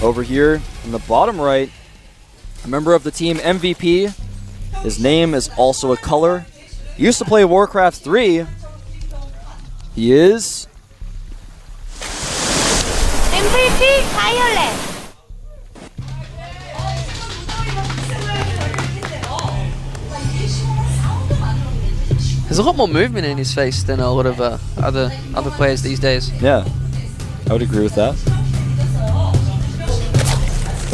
Over here in the bottom right, a member of the team MVP. His name is also a color. He used to play Warcraft 3. He is MVP Violet. There's a lot more movement in his face than a lot of other players these days. Yeah, I would agree with that.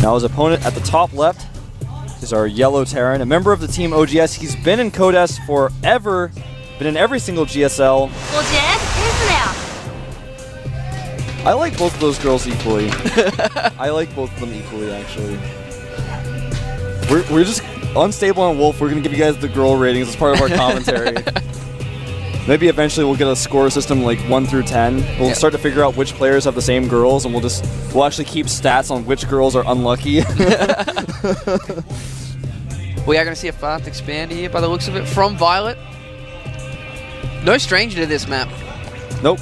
Now his opponent at the top left is our Yellow Terran, a member of the team OGS. He's been in Codes forever, been in every single GSL. OGS Ensnare. I like both of those girls equally. I like both of them equally, actually. We're just unstable on Wolf. We're going to give you guys the girl ratings as part of our commentary. Maybe eventually we'll get a score system like 1 through 10. We'll start to figure out which players have the same girls, and we'll actually keep stats on which girls are unlucky. We are going to see a fast expand here by the looks of it from Violet. No stranger to this map. Nope.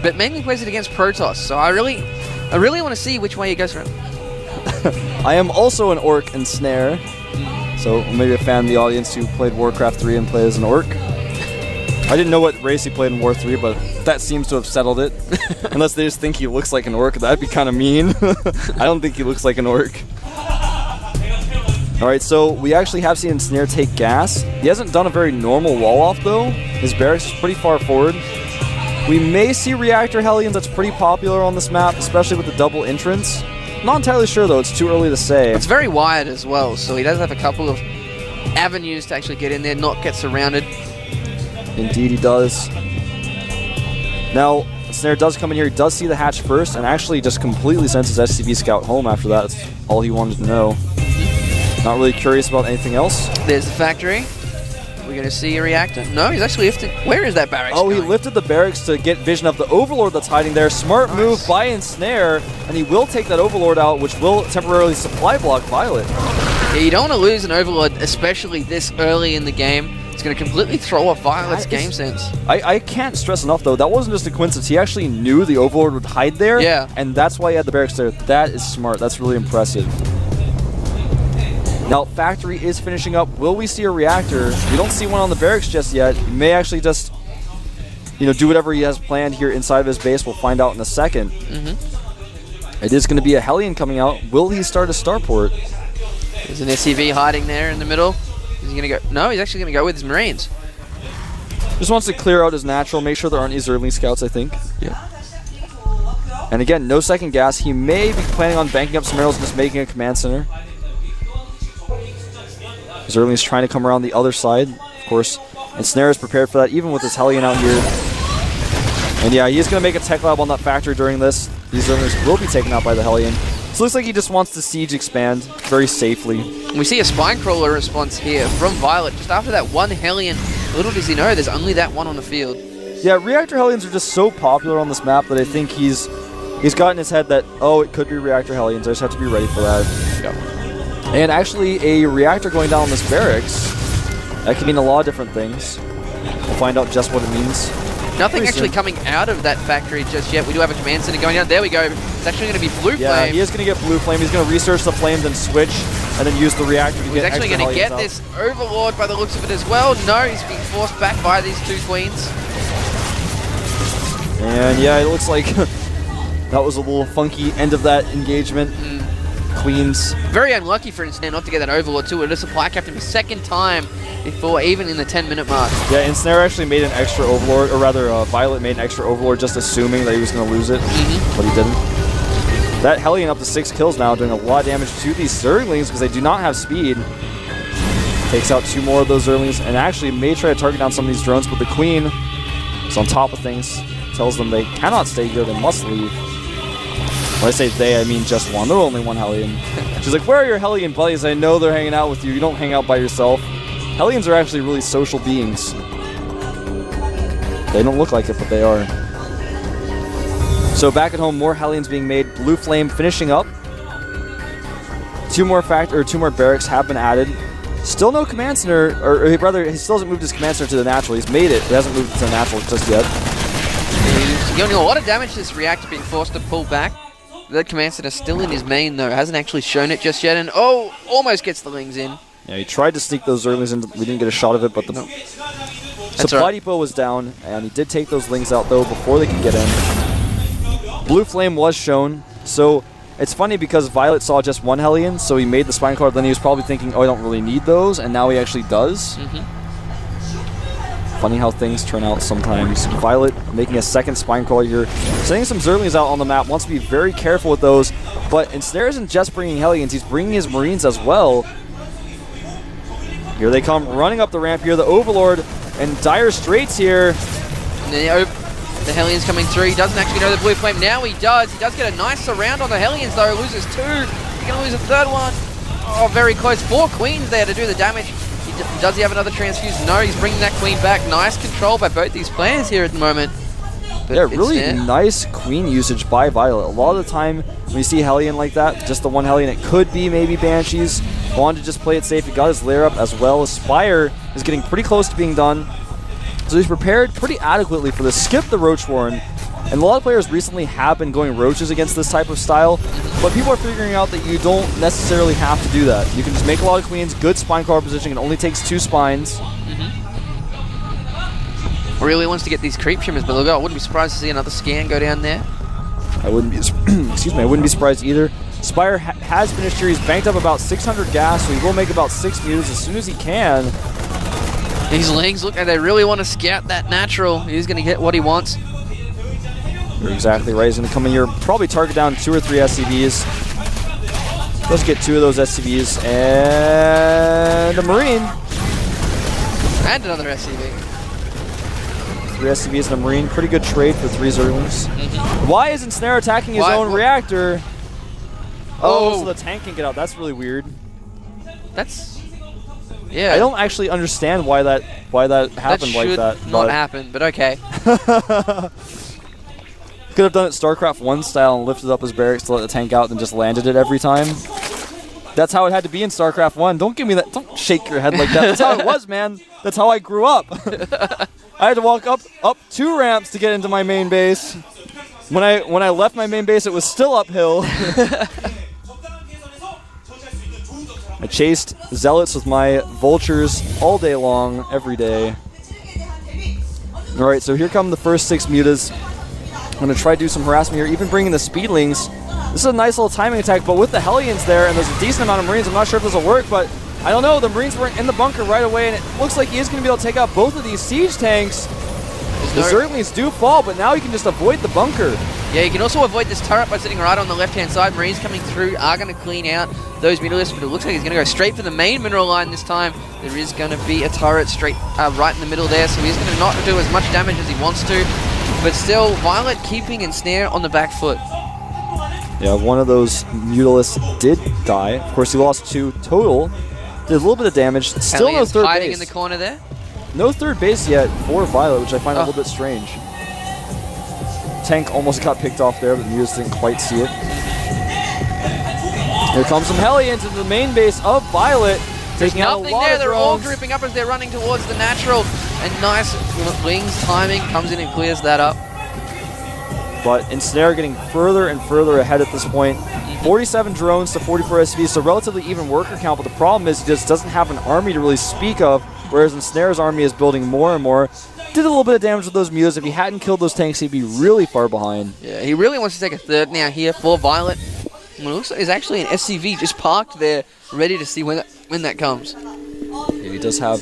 But mainly plays it against Protoss, so I really want to see which way he goes around. I am also an Orc Ensnare, so maybe a fan of the audience who played Warcraft 3 and plays an Orc. I didn't know what race he played in War 3, but that seems to have settled it. Unless they just think he looks like an Orc, that'd be kind of mean. I don't think he looks like an Orc. Alright, so we actually have seen Ensnare take gas. He hasn't done a very normal wall-off, though. His barracks is pretty far forward. We may see Reactor Hellions. That's pretty popular on this map, especially with the double entrance. Not entirely sure, though. It's too early to say. It's very wide as well, so he does have a couple of avenues to actually get in there, not get surrounded. Indeed he does. Now, Ensnare does come in here. He does see the hatch first, and actually just completely sends his SCV scout home after that. That's all he wanted to know. Not really curious about anything else. There's the factory. We're going to see a reactor. No, he's actually lifting. Where is that barracks Oh, going? he lifted the barracks to get vision of the Overlord that's hiding there. Smart move by Ensnare, and he will take that Overlord out, which will temporarily supply block Violet. Yeah, you don't want to lose an Overlord, especially this early in the game. It's going to completely throw off Violet's game sense. I can't stress enough, though, that wasn't just a coincidence. He actually knew the Overlord would hide there, and that's why he had the barracks there. That is smart. That's really impressive. Now, Factory is finishing up. Will we see a reactor? We don't see one on the barracks just yet. He may actually just, do whatever he has planned here inside of his base. We'll find out in a second. It is going to be a Hellion coming out. Will he start a starport? There's an SCV hiding there in the middle. Is he going to go? No, he's actually going to go with his Marines. Just wants to clear out his natural, make sure there aren't any Zergling scouts, I think. Yeah. And again, no second gas. He may be planning on banking up some arrows and just making a command center. Zergling's trying to come around the other side, of course. And Snare is prepared for that, even with his Hellion out here. And yeah, he's going to make a tech lab on that factory during this. These Zerglings will be taken out by the Hellion. So it looks like he just wants to siege expand very safely. We see a Spinecrawler response here from Violet. Just after that one Hellion, little does he know there's only that one on the field. Yeah, Reactor Hellions are just so popular on this map that I think he's got in his head that, oh, it could be Reactor Hellions. I just have to be ready for that. Yeah. And actually, a reactor going down this barracks, that can mean a lot of different things. We'll find out just what it means. Nothing actually coming out of that factory just yet. We do have a command center going down. There we go. It's actually going to be Blue Flame. Yeah, he is going to get Blue Flame. He's going to research the flame, then switch, and then use the reactor to get extra. He's actually going to get this Overlord by the looks of it as well. No, he's being forced back by these two queens. And yeah, it looks like that was a little funky end of that engagement. Queens. Very unlucky for Ensnare not to get that Overlord too. It is supply captain for second time before even in the 10-minute mark. Yeah, Ensnare actually made an extra Overlord, or rather Violet made an extra Overlord just assuming that he was going to lose it, but he didn't. That Hellion up to 6 kills now, doing a lot of damage to these Zerglings because they do not have speed. Takes out 2 more of those Zerglings and actually may try to target down some of these drones, but the Queen is on top of things, tells them they cannot stay here, they must leave. When I say they, I mean just one. There were only one Hellion. She's like, where are your Hellion buddies? I know they're hanging out with you. You don't hang out by yourself. Hellions are actually really social beings. They don't look like it, but they are. So back at home, more Hellions being made. Blue Flame finishing up. 2 more barracks have been added. Still no command center, or rather, he still hasn't moved his command center to the natural. He's made it, but he hasn't moved it to the natural just yet. He's doing a lot of damage to this reactor being forced to pull back. That command center still in his main, though. Hasn't actually shown it just yet. And, oh, almost gets the Lings in. Yeah, he tried to sneak those Zerglings in. We didn't get a shot of it, but the supply depot was down, and he did take those Lings out, though, before they could get in. Blue Flame was shown, so it's funny because Violet saw just one Hellion, so he made the Spine Card, then he was probably thinking, oh, I don't really need those, and now he actually does. Funny how things turn out sometimes. Violet making a second Spine Crawler here, sending some Zerglings out on the map, wants to be very careful with those, but Ensnare isn't just bringing Hellions, he's bringing his Marines as well. Here they come, running up the ramp here, the Overlord in dire straits here. And the Hellions coming through. He doesn't actually know the Blue Flame. Now he does. He does get a nice surround on the Hellions, though. Loses 2. He's going to lose a third one. Oh, very close. 4 Queens there to do the damage. Does he have another transfuse? No, he's bringing that Queen back. Nice control by both these players here at the moment. But yeah, really nice Queen usage by Violet. A lot of the time when you see Hellion like that, just the one Hellion, it could be maybe Banshees. Wanted to just play it safe. He got his lair up as well. Spire is getting pretty close to being done. So he's prepared pretty adequately for this. Skip the Roach Warren. And a lot of players recently have been going Roaches against this type of style, but people are figuring out that you don't necessarily have to do that. You can just make a lot of Queens, good Spine Crawler positioning. It only takes 2 Spines. Really wants to get these creep shimmers, but look, I wouldn't be surprised to see another scan go down there. I wouldn't be, excuse me, I wouldn't be surprised either. Spire has finished here. He's banked up about 600 gas, so he will make about 6 meters as soon as he can. These Lings look like they really want to scout that natural. He's going to get what he wants. You're exactly right. He's going to come in here, probably target down 2 or 3 SCVs. Let's get 2 of those SCVs and a Marine. And another SCV. 3 SCVs and a Marine. Pretty good trade for 3 Zerglings. Why isn't Ensnare attacking his own reactor? Oh, so the tank can get out. That's really weird. That's... Yeah. I don't actually understand why that happened like that. That should not happen, but okay. Could have done it StarCraft 1 style and lifted up his barracks to let the tank out and just landed it every time. That's how it had to be in StarCraft 1. Don't give me that. Don't shake your head like that. That's how it was, man. That's how I grew up. I had to walk up 2 ramps to get into my main base. When I left my main base, it was still uphill. I chased Zealots with my Vultures all day long, every day. Alright, so here come the first 6 mutas. I'm going to try to do some harassment here, even bringing the Speedlings. This is a nice little timing attack, but with the Hellions there, and there's a decent amount of Marines, I'm not sure if this will work, but I don't know. The Marines weren't in the bunker right away, and it looks like he is going to be able to take out both of these siege tanks. The Zerglings do fall, but now he can just avoid the bunker. Yeah, you can also avoid this turret by sitting right on the left-hand side. Marines coming through are going to clean out those Mutalisks, but it looks like he's going to go straight for the main mineral line this time. There is going to be a turret straight right in the middle there, so he's going to not do as much damage as he wants to. But still, Violet keeping Ensnare on the back foot. Yeah, one of those Mutalisks did die. Of course, he lost 2 total. Did a little bit of damage. Still no third hiding base. In the corner there. No third base yet for Violet, which I find a little bit strange. Tank almost got picked off there, but the Mutas didn't quite see it. Here comes some Hellions into the main base of Violet. There's nothing there. They're all grouping up as they're running towards the natural. And nice Wings timing comes in and clears that up. But Ensnare getting further and further ahead at this point. 47 drones to 44 SCVs, so relatively even worker count, but the problem is he just doesn't have an army to really speak of, whereas Ensnare's army is building more and more. Did a little bit of damage with those mutas. If he hadn't killed those tanks, he'd be really far behind. Yeah, he really wants to take a third now here for Violet. Well, it looks like there's actually an SCV just parked there, ready to see when that comes. Yeah, he does have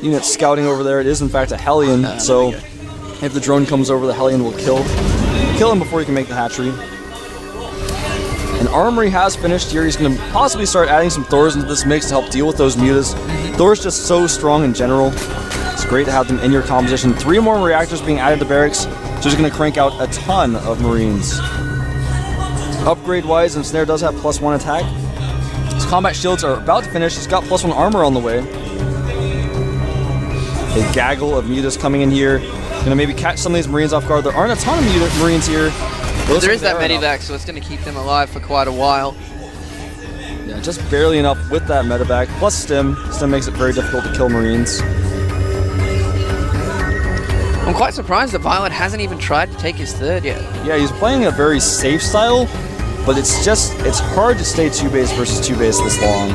units scouting over there. It is, in fact, a Hellion, so if the drone comes over, the Hellion will kill him before he can make the hatchery. An armory has finished here. He's going to possibly start adding some Thors into this mix to help deal with those mutas. Thor's just so strong in general. It's great to have them in your composition. 3 more reactors being added to barracks, so he's going to crank out a ton of Marines. Upgrade-wise, Ensnare does have +1 attack. His combat shields are about to finish. He's got +1 armor on the way. A gaggle of mutas coming in here. Going to maybe catch some of these Marines off guard. There aren't a ton of Marines here. There is that medivac, so it's going to keep them alive for quite a while. Yeah, just barely enough with that medivac. Plus Stim. Stim makes it very difficult to kill Marines. I'm quite surprised that Violet hasn't even tried to take his third yet. Yeah, he's playing a very safe style. but it's hard to stay 2-base versus 2-base this long.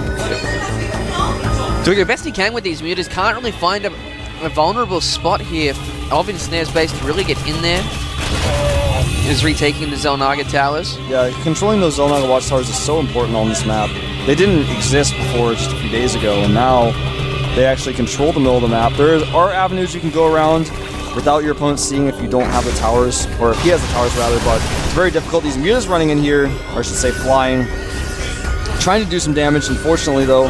Doing the best he can with these mutas, can't really find a vulnerable spot here of Ensnare's base to really get in there. Is retaking the Xel'Naga towers. Yeah, controlling those Xel'Naga watchtowers is so important on this map. They didn't exist before just a few days ago, and now they actually control the middle of the map. There are avenues you can go around without your opponent seeing if you don't have the towers, or if he has the towers rather, but it's very difficult. These mutas running in here, or I should say flying, trying to do some damage. Unfortunately though,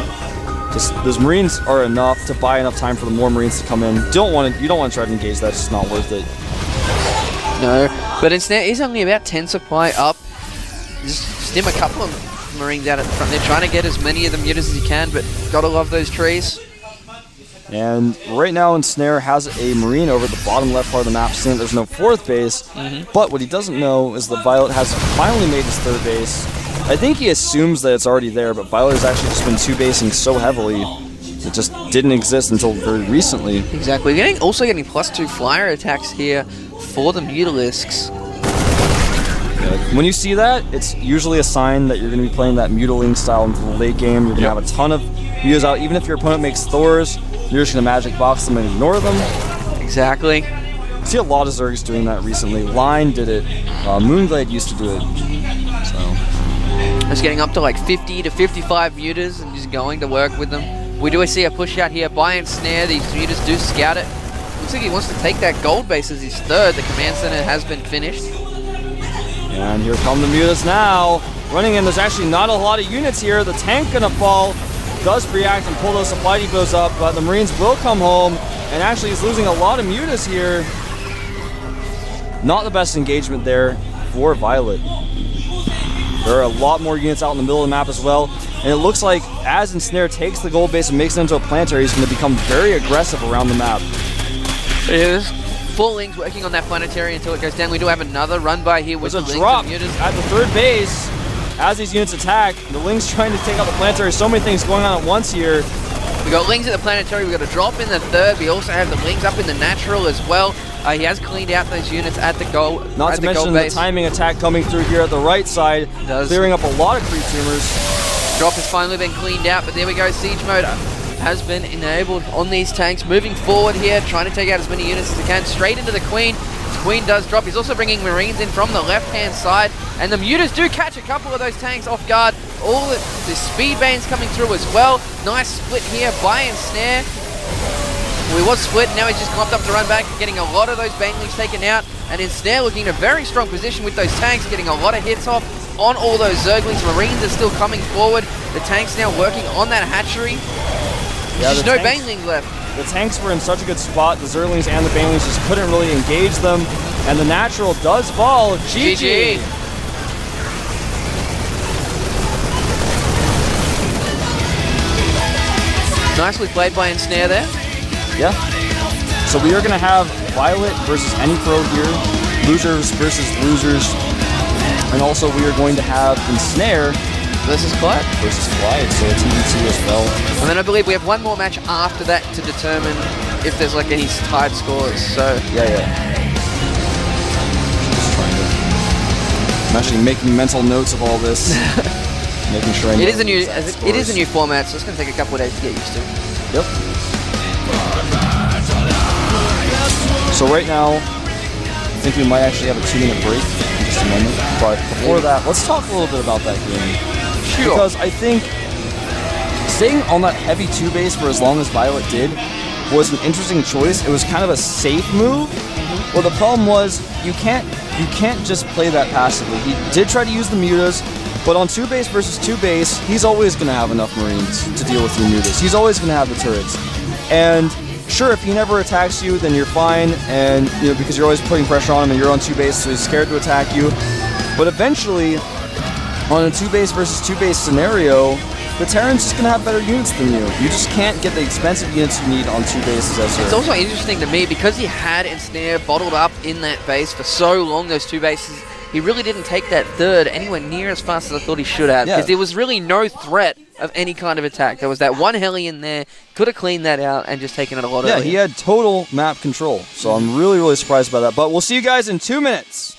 just those Marines are enough to buy enough time for the more Marines to come in. You don't want to try to engage that, it's just not worth it. No, but Ensnare is only about 10 supply up. Just stim a couple of Marines out at the front. They're trying to get as many of the mutas as you can, but gotta love those trees. And right now Ensnare has a Marine over the bottom left part of the map, seeing there's no 4th base, but what he doesn't know is that Violet has finally made his 3rd base. I think he assumes that it's already there, but Violet has actually just been 2-basing so heavily, it just didn't exist until very recently. Exactly. We're also getting +2 flyer attacks here for the Mutalisks. When you see that, it's usually a sign that you're going to be playing that Mutaling style into the late game. You're going to have a ton of mutas out. Even if your opponent makes Thors, you're just going to magic box them and ignore them. Exactly. I see a lot of Zergs doing that recently. Line did it. Moonglade used to do it. So Just getting up to like 50 to 55 mutas and just going to work with them. We do see a push out here by Ensnare. These mutas do scout it. Looks like he wants to take that gold base as his 3rd. The command center has been finished. And here come the mutas now. Running in, there's actually not a lot of units here. The tank gonna fall. Does react and pull those supply depots up, but the Marines will come home. And actually he's losing a lot of mutas here. Not the best engagement there for Violet. There are a lot more units out in the middle of the map as well. And it looks like as Ensnare takes the gold base and makes it into a planetary, he's going to become very aggressive around the map. There's 4 Lings working on that planetary until it goes down. We do have another run by here with There's the a drop Lings and mutas. at the 3rd base. As these units attack, the Lings trying to take out the planetary. So many things going on at once here. We got Lings at the planetary, we got a drop in the 3rd. We also have the Lings up in the natural as well. He has cleaned out those units at the goal. Not to mention the timing attack coming through here at the right side, clearing up a lot of creep tumors. Drop has finally been cleaned out, but there we go. Siege mode has been enabled on these tanks. Moving forward here, trying to take out as many units as they can. Straight into the Queen. The Queen does drop. He's also bringing Marines in from the left-hand side. And the mutas do catch a couple of those tanks off guard. All the speed bands coming through as well. Nice split here by Ensnare. We was split, now he's just clumped up to run back, getting a lot of those Banelings taken out, and Ensnare looking in a very strong position with those tanks, getting a lot of hits off on all those Zerglings. Marines are still coming forward. The tanks now working on that hatchery. There's no Banelings left. The tanks were in such a good spot, the Zerglings and the Banelings just couldn't really engage them, and the natural does fall. GG! Nicely played by Ensnare there. Yeah. So we are going to have Violet versus any pro here, losers versus losers, and also we are going to have Ensnare versus Clyde. So it's EDT as well. And then I believe we have one more match after that to determine if there's like any tied scores. So yeah. Just trying to. I'm actually making mental notes of all this, making sure I know. It is a new format, so it's going to take a couple of days to get used to. Yep. So right now, I think we might actually have a 2-minute break in just a moment. But before that, let's talk a little bit about that game. Sure. Because I think staying on that heavy 2-base for as long as Violet did was an interesting choice. It was kind of a safe move. Well, the problem was you can't just play that passively. He did try to use the mutas, but on 2-base versus 2-base, he's always going to have enough Marines to deal with your mutas. He's always going to have the turrets. And sure, if he never attacks you, then you're fine, and because you're always putting pressure on him and you're on 2-base, so he's scared to attack you. But eventually, on a 2-base versus 2-base scenario, the Terran's just going to have better units than you. You just can't get the expensive units you need on 2 bases as It's also interesting to me, because he had Ensnare bottled up in that base for so long, those 2 bases, he really didn't take that 3rd anywhere near as fast as I thought he should have, because there was really no threat of any kind of attack. There was that one Hellion there, could have cleaned that out and just taken it a lot earlier. Yeah, he had total map control, so I'm really, really surprised by that. But we'll see you guys in 2 minutes.